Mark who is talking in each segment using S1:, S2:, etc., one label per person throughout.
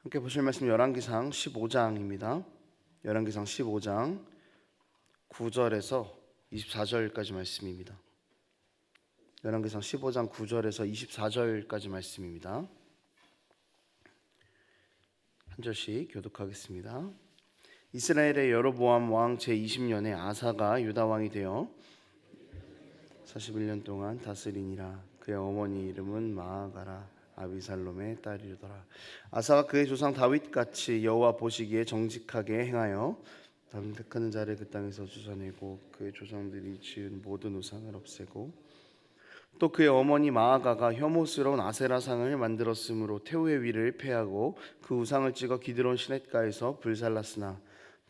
S1: 함께 보실 말씀 열왕기상 15장입니다. 열왕기상 15장 9절에서 24절까지 말씀입니다. 열왕기상 15장 9절에서 24절까지 말씀입니다. 한 절씩 교독하겠습니다. 이스라엘의 여로보암 왕 제20년에 아사가 유다 왕이 되어 41년 동안 다스리니라. 그의 어머니 이름은 마아가라 아비살롬의 딸이더라. 아사가 그의 조상 다윗같이 여호와 보시기에 정직하게 행하여 택하는 자를 그 땅에서 쫓아내고 그의 조상들이 지은 모든 우상을 없애고 또 그의 어머니 마아가가 혐오스러운 아세라상을 만들었으므로 태우의 위를 폐하고 그 우상을 찍어 기드론 시냇가에서 불살랐으나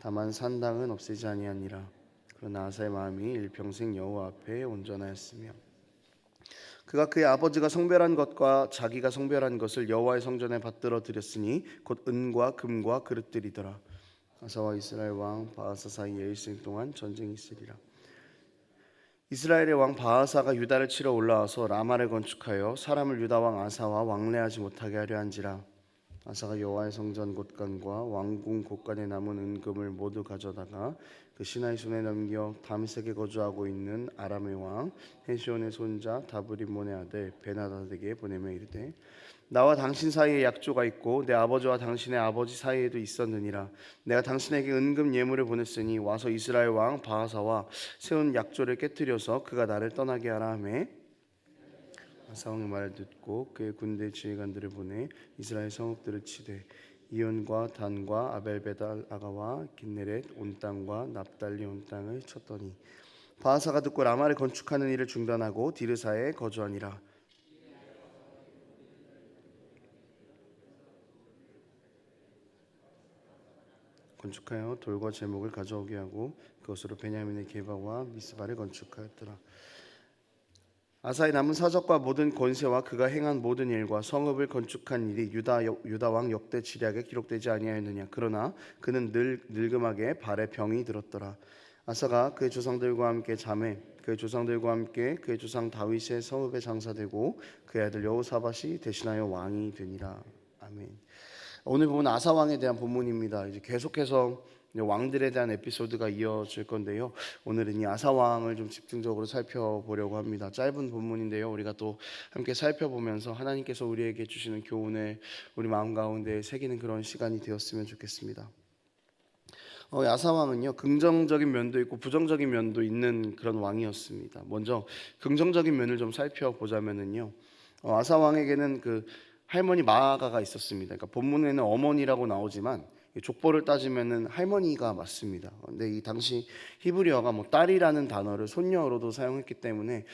S1: 다만 산당은 없애지 아니하니라. 그러나 아사의 마음이 일평생 여호와 앞에 온전하였으며 그가 그의 아버지가 성별한 것과 자기가 성별한 것을 여호와의 성전에 받들어 드렸으니 곧 은과 금과 그릇들이더라. 아사와 이스라엘 왕 바하사 사이에 일생 동안 전쟁이 있으리라. 이스라엘의 왕 바하사가 유다를 치러 올라와서 라마를 건축하여 사람을 유다 왕 아사와 왕래하지 못하게 하려 한지라. 아사가 여호와의 성전 곳간과 왕궁 곳간에 남은 은금을 모두 가져다가 그 시나이 손에 넘겨 다메섹에 거주하고 있는 아람의 왕 헤시온의 손자 다브리몬의 아들 베나다드에게 보내며 이르되 나와 당신 사이에 약조가 있고 내 아버지와 당신의 아버지 사이에도 있었느니라. 내가 당신에게 은금 예물을 보냈으니 와서 이스라엘 왕 바하사와 세운 약조를 깨뜨려서 그가 나를 떠나게 하라 하매 아사 왕의 말을 듣고 그의 군대 지휘관들을 보내 이스라엘 성읍들을 치되 이온과 단과 아벨베달 아가와 긴네렛 온 땅과 납달리 온 땅을 쳤더니 바하사가 듣고 라마를 건축하는 일을 중단하고 디르사에 거주하니라. 건축하여 돌과 제목을 가져오게 하고 그것으로 베냐민의 게바와 미스바를 건축하였더라. 아사의 남은 사적과 모든 권세와 그가 행한 모든 일과 성읍을 건축한 일이 유다 왕 역대 지략에 기록되지 아니하였느냐. 그러나 그는 늘 늙음하게 발에 병이 들었더라. 아사가 그의 조상들과 함께 잠에 그의 조상들과 함께 그의 조상 다윗의 성읍에 장사되고 그의 아들 여호사밧이 대신하여 왕이 되니라. 아멘. 오늘 보면 아사 왕에 대한 본문입니다. 이제 계속해서 왕들에 대한 에피소드가 이어질 건데요. 오늘은 이 아사 왕을 좀 집중적으로 살펴보려고 합니다. 짧은 본문인데요. 우리가 또 함께 살펴보면서 하나님께서 우리에게 주시는 교훈을 우리 마음 가운데 새기는 그런 시간이 되었으면 좋겠습니다. 아사 왕은요, 긍정적인 면도 있고 부정적인 면도 있는 그런 왕이었습니다. 먼저 긍정적인 면을 좀 살펴보자면은요, 아사 왕에게는 그 할머니 마아가가 있었습니다. 그러니까 본문에는 어머니라고 나오지만 족보를 따지면은 할머니가 맞습니다. 근데 이 당시 히브리어가 뭐 딸이라는 단어를 손녀로도 사용했기 때문에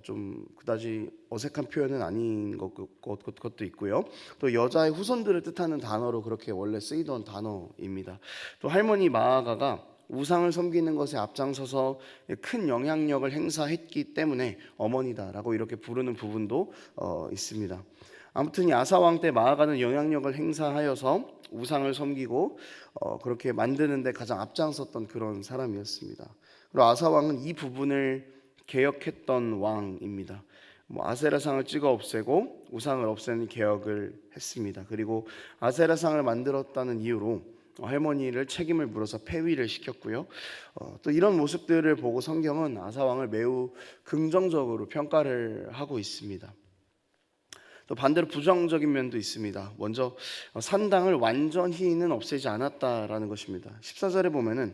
S1: 좀 그다지 어색한 표현은 아닌 것도 있고요. 또 여자의 후손들을 뜻하는 단어로 그렇게 원래 쓰이던 단어입니다. 또 할머니 마아가가 우상을 섬기는 것에 앞장서서 큰 영향력을 행사했기 때문에 어머니다라고 이렇게 부르는 부분도 있습니다. 아무튼 이 아사 왕 때 마아가는 영향력을 행사하여서 우상을 섬기고 그렇게 만드는 데 가장 앞장섰던 그런 사람이었습니다. 그리고 아사 왕은 이 부분을 개혁했던 왕입니다. 아세라상을 찍어 없애고 우상을 없애는 개혁을 했습니다. 그리고 아세라상을 만들었다는 이유로 할머니를 책임을 물어서 폐위를 시켰고요. 또 이런 모습들을 보고 성경은 아사 왕을 매우 긍정적으로 평가를 하고 있습니다. 또 반대로 부정적인 면도 있습니다. 먼저 산당을 완전히는 없애지 않았다라는 것입니다. 14절에 보면은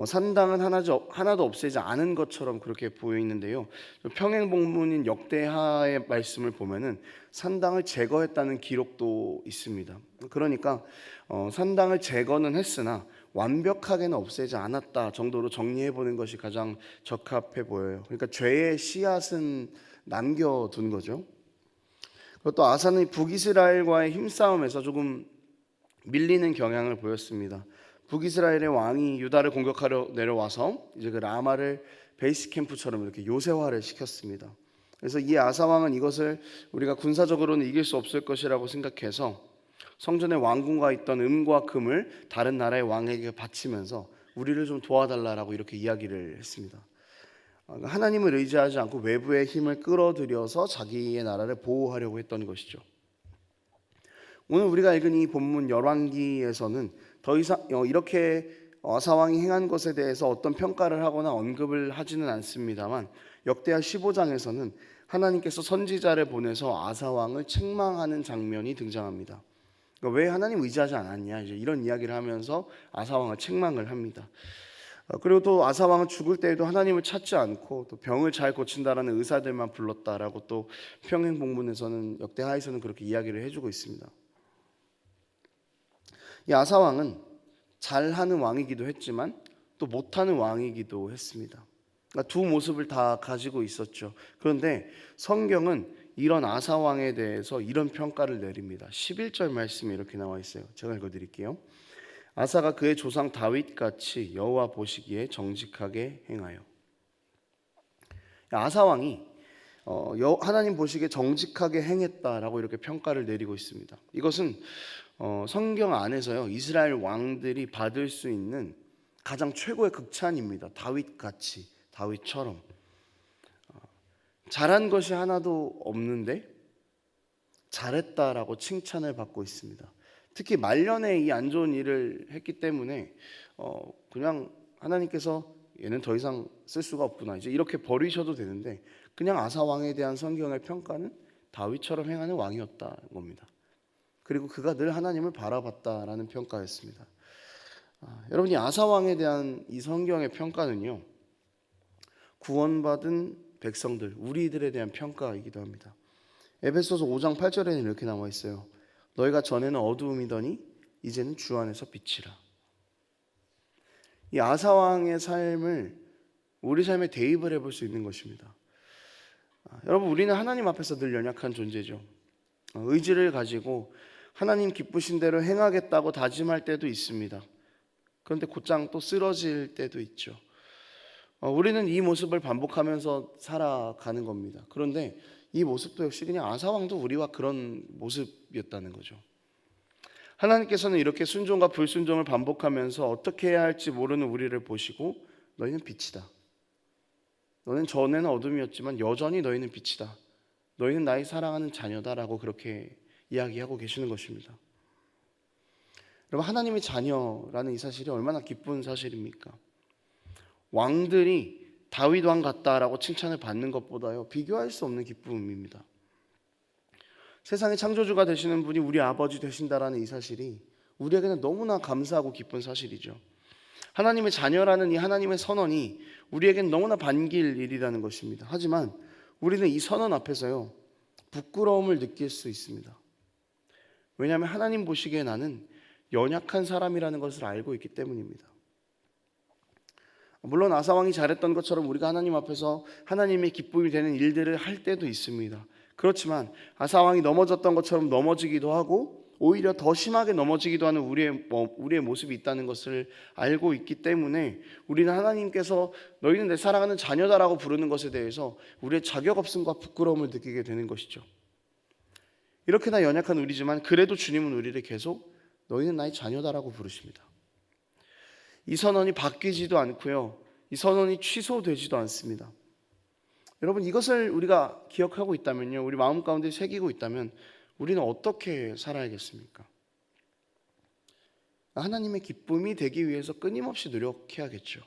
S1: 산당은 하나도 없애지 않은 것처럼 그렇게 보이는데요. 평행본문인 역대하의 말씀을 보면은 산당을 제거했다는 기록도 있습니다. 그러니까 산당을 제거는 했으나 완벽하게는 없애지 않았다 정도로 정리해 보는 것이 가장 적합해 보여요. 그러니까 죄의 씨앗은 남겨둔 거죠. 또 아사는 북이스라엘과의 힘싸움에서 조금 밀리는 경향을 보였습니다. 북이스라엘의 왕이 유다를 공격하려 내려와서 이제 그 라마를 베이스 캠프처럼 이렇게 요새화를 시켰습니다. 그래서 이 아사 왕은 이것을 우리가 군사적으로는 이길 수 없을 것이라고 생각해서 성전의 왕궁과 있던 은과 금을 다른 나라의 왕에게 바치면서 우리를 좀 도와달라라고 이렇게 이야기를 했습니다. 하나님을 의지하지 않고 외부의 힘을 끌어들여서 자기의 나라를 보호하려고 했던 것이죠. 오늘 우리가 읽은 이 본문 열왕기에서는 더 이상 이렇게 아사 왕이 행한 것에 대해서 어떤 평가를 하거나 언급을 하지는 않습니다만, 역대하 15장에서는 하나님께서 선지자를 보내서 아사 왕을 책망하는 장면이 등장합니다. 그러니까 왜 하나님 의지하지 않았냐, 이제 이런 이야기를 하면서 아사 왕을 책망을 합니다. 그리고 또 아사 왕은 죽을 때에도 하나님을 찾지 않고 또 병을 잘 고친다라는 의사들만 불렀다라고 또 평행본문에서는, 역대하에서는 그렇게 이야기를 해주고 있습니다. 이 아사 왕은 잘하는 왕이기도 했지만 또 못하는 왕이기도 했습니다. 그러니까 두 모습을 다 가지고 있었죠. 그런데 성경은 이런 아사 왕에 대해서 이런 평가를 내립니다. 11절 말씀이 이렇게 나와 있어요. 제가 읽어드릴게요. 아사가 그의 조상 다윗같이 여호와 보시기에 정직하게 행하여. 아사 왕이 하나님 보시기에 정직하게 행했다라고 이렇게 평가를 내리고 있습니다. 이것은 성경 안에서요, 이스라엘 왕들이 받을 수 있는 가장 최고의 극찬입니다. 다윗같이, 다윗처럼 잘한 것이 하나도 없는데 잘했다라고 칭찬을 받고 있습니다. 특히 말년에 이 안 좋은 일을 했기 때문에 그냥 하나님께서 얘는 더 이상 쓸 수가 없구나, 이제 이렇게 버리셔도 되는데, 그냥 아사 왕에 대한 성경의 평가는 다윗처럼 행하는 왕이었다는 겁니다. 그리고 그가 늘 하나님을 바라봤다라는 평가였습니다. 여러분이 아사 왕에 대한 이 성경의 평가는요, 구원받은 백성들, 우리들에 대한 평가이기도 합니다. 에베소서 5장 8절에는 이렇게 나와 있어요. 너희가 전에는 어두움이더니 이제는 주 안에서 빛이라. 이 아사 왕의 삶을 우리 삶에 대입을 해볼 수 있는 것입니다. 여러분, 우리는 하나님 앞에서 늘 연약한 존재죠. 의지를 가지고 하나님 기쁘신 대로 행하겠다고 다짐할 때도 있습니다. 그런데 곧장 또 쓰러질 때도 있죠. 우리는 이 모습을 반복하면서 살아가는 겁니다. 그런데 이 모습도 역시 그냥 아사 왕도 우리와 그런 모습이었다는 거죠. 하나님께서는 이렇게 순종과 불순종을 반복하면서 어떻게 해야 할지 모르는 우리를 보시고, 너희는 빛이다. 너는 전에는 어둠이었지만 여전히 너희는 빛이다. 너희는 나의 사랑하는 자녀다라고 그렇게 이야기하고 계시는 것입니다. 여러분, 하나님의 자녀라는 이 사실이 얼마나 기쁜 사실입니까? 왕들이 다윗 왕 같다라고 칭찬을 받는 것보다요, 비교할 수 없는 기쁨입니다. 세상의 창조주가 되시는 분이 우리 아버지 되신다라는 이 사실이 우리에게는 너무나 감사하고 기쁜 사실이죠. 하나님의 자녀라는 이 하나님의 선언이 우리에게는 너무나 반길 일이라는 것입니다. 하지만 우리는 이 선언 앞에서요, 부끄러움을 느낄 수 있습니다. 왜냐하면 하나님 보시기에 나는 연약한 사람이라는 것을 알고 있기 때문입니다. 물론 아사 왕이 잘했던 것처럼 우리가 하나님 앞에서 하나님의 기쁨이 되는 일들을 할 때도 있습니다. 그렇지만 아사 왕이 넘어졌던 것처럼 넘어지기도 하고, 오히려 더 심하게 넘어지기도 하는 우리의 모습이 있다는 것을 알고 있기 때문에 우리는 하나님께서 너희는 내 사랑하는 자녀다라고 부르는 것에 대해서 우리의 자격 없음과 부끄러움을 느끼게 되는 것이죠. 이렇게나 연약한 우리지만 그래도 주님은 우리를 계속 너희는 나의 자녀다라고 부르십니다. 이 선언이 바뀌지도 않고요, 이 선언이 취소되지도 않습니다. 여러분, 이것을 우리가 기억하고 있다면요, 우리 마음 가운데 새기고 있다면 우리는 어떻게 살아야겠습니까? 하나님의 기쁨이 되기 위해서 끊임없이 노력해야겠죠.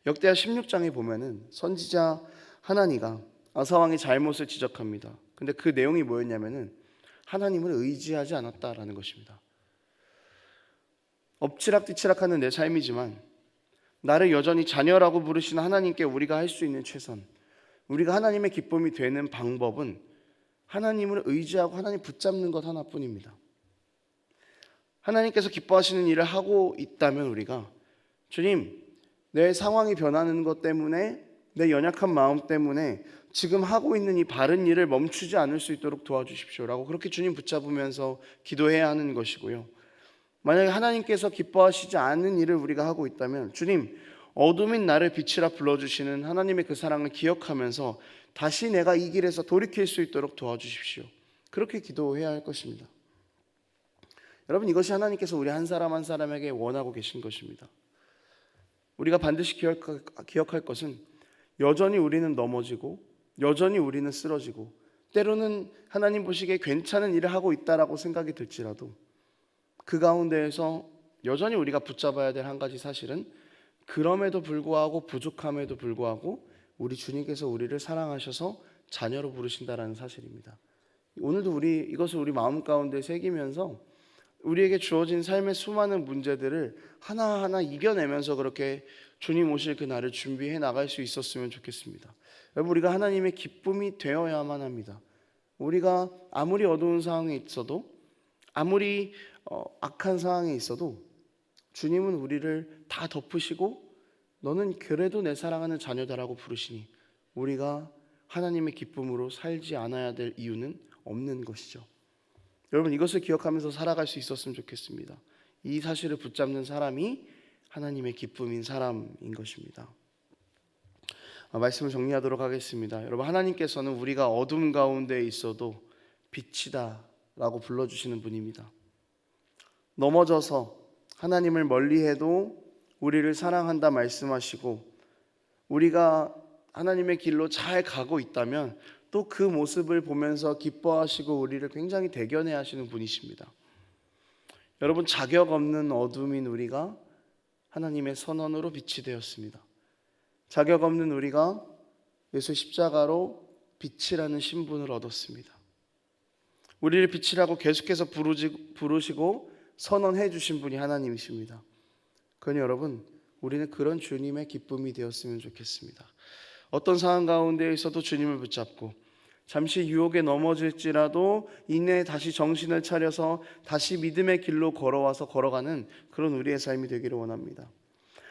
S1: 역대하 16장에 보면은 선지자 하나니가 아사 왕의 잘못을 지적합니다. 근데 그 내용이 뭐였냐면은 하나님을 의지하지 않았다라는 것입니다. 엎치락뒤치락하는 내 삶이지만 나를 여전히 자녀라고 부르시는 하나님께 우리가 할 수 있는 최선, 우리가 하나님의 기쁨이 되는 방법은 하나님을 의지하고 하나님 붙잡는 것 하나뿐입니다. 하나님께서 기뻐하시는 일을 하고 있다면 우리가, 주님, 내 상황이 변하는 것 때문에, 내 연약한 마음 때문에 지금 하고 있는 이 바른 일을 멈추지 않을 수 있도록 도와주십시오라고 그렇게 주님 붙잡으면서 기도해야 하는 것이고요. 만약에 하나님께서 기뻐하시지 않는 일을 우리가 하고 있다면, 주님, 어둠인 나를 빛이라 불러주시는 하나님의 그 사랑을 기억하면서 다시 내가 이 길에서 돌이킬 수 있도록 도와주십시오. 그렇게 기도해야 할 것입니다. 여러분, 이것이 하나님께서 우리 한 사람 한 사람에게 원하고 계신 것입니다. 우리가 반드시 기억할 것은 여전히 우리는 넘어지고, 여전히 우리는 쓰러지고, 때로는 하나님 보시기에 괜찮은 일을 하고 있다라고 생각이 들지라도 그 가운데에서 여전히 우리가 붙잡아야 될 한 가지 사실은 그럼에도 불구하고 부족함에도 불구하고 우리 주님께서 우리를 사랑하셔서 자녀로 부르신다라는 사실입니다. 오늘도 이것을 우리 마음 가운데 새기면서 우리에게 주어진 삶의 수많은 문제들을 하나하나 이겨내면서 그렇게 주님 오실 그 날을 준비해 나갈 수 있었으면 좋겠습니다. 여러분, 우리가 하나님의 기쁨이 되어야만 합니다. 우리가 아무리 어두운 상황에 있어도, 아무리 악한 상황에 있어도 주님은 우리를 다 덮으시고 너는 그래도 내 사랑하는 자녀다라고 부르시니 우리가 하나님의 기쁨으로 살지 않아야 될 이유는 없는 것이죠. 여러분, 이것을 기억하면서 살아갈 수 있었으면 좋겠습니다. 이 사실을 붙잡는 사람이 하나님의 기쁨인 사람인 것입니다. 말씀을 정리하도록 하겠습니다. 여러분, 하나님께서는 우리가 어둠 가운데 있어도 빛이다 라고 불러주시는 분입니다. 넘어져서 하나님을 멀리해도 우리를 사랑한다 말씀하시고, 우리가 하나님의 길로 잘 가고 있다면 또 그 모습을 보면서 기뻐하시고 우리를 굉장히 대견해 하시는 분이십니다. 여러분, 자격 없는 어둠인 우리가 하나님의 선언으로 빛이 되었습니다. 자격 없는 우리가 예수 십자가로 빛이라는 신분을 얻었습니다. 우리를 빛이라고 계속해서 부르시고 선언해 주신 분이 하나님이십니다. 그러니 여러분, 우리는 그런 주님의 기쁨이 되었으면 좋겠습니다. 어떤 상황 가운데 있어도 주님을 붙잡고 잠시 유혹에 넘어질지라도 이내 다시 정신을 차려서 다시 믿음의 길로 걸어가는 그런 우리의 삶이 되기를 원합니다.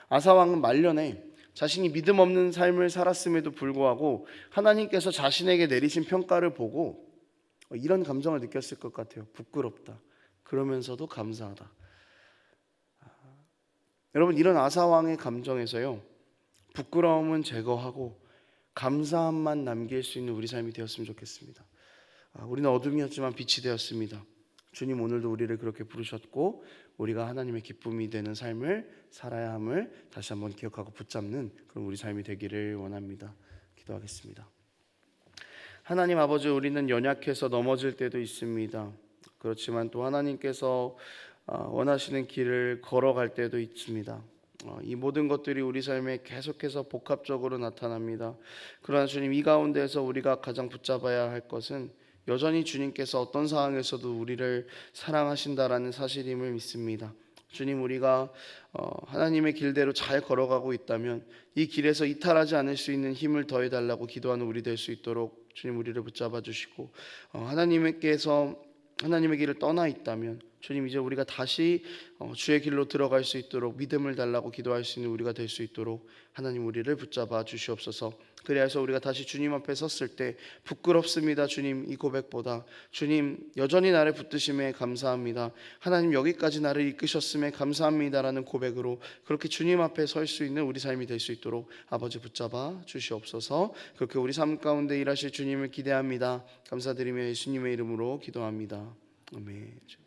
S1: 아사 왕은 말년에 자신이 믿음 없는 삶을 살았음에도 불구하고 하나님께서 자신에게 내리신 평가를 보고 이런 감정을 느꼈을 것 같아요. 부끄럽다. 그러면서도 감사하다. 여러분, 이런 아사 왕의 감정에서요, 부끄러움은 제거하고 감사함만 남길 수 있는 우리 삶이 되었으면 좋겠습니다. 우리는 어둠이었지만 빛이 되었습니다. 주님 오늘도 우리를 그렇게 부르셨고 우리가 하나님의 기쁨이 되는 삶을 살아야 함을 다시 한번 기억하고 붙잡는 그런 우리 삶이 되기를 원합니다. 기도하겠습니다. 하나님 아버지, 우리는 연약해서 넘어질 때도 있습니다. 그렇지만 또 하나님께서 원하시는 길을 걸어갈 때도 있습니다. 이 모든 것들이 우리 삶에 계속해서 복합적으로 나타납니다. 그러나 주님, 이 가운데에서 우리가 가장 붙잡아야 할 것은 여전히 주님께서 어떤 상황에서도 우리를 사랑하신다라는 사실임을 믿습니다. 주님, 우리가 하나님의 길대로 잘 걸어가고 있다면 이 길에서 이탈하지 않을 수 있는 힘을 더해달라고 기도하는 우리 될 수 있도록 주님 우리를 붙잡아 주시고, 하나님의 길을 떠나 있다면 주님, 이제 우리가 다시 주의 길로 들어갈 수 있도록 믿음을 달라고 기도할 수 있는 우리가 될 수 있도록 하나님 우리를 붙잡아 주시옵소서. 그래서 우리가 다시 주님 앞에 섰을 때 부끄럽습니다 주님, 이 고백보다 주님 여전히 나를 붙드심에 감사합니다, 하나님 여기까지 나를 이끄셨음에 감사합니다라는 고백으로 그렇게 주님 앞에 설 수 있는 우리 삶이 될 수 있도록 아버지 붙잡아 주시옵소서. 그렇게 우리 삶 가운데 일하실 주님을 기대합니다. 감사드리며 예수님의 이름으로 기도합니다. 아멘.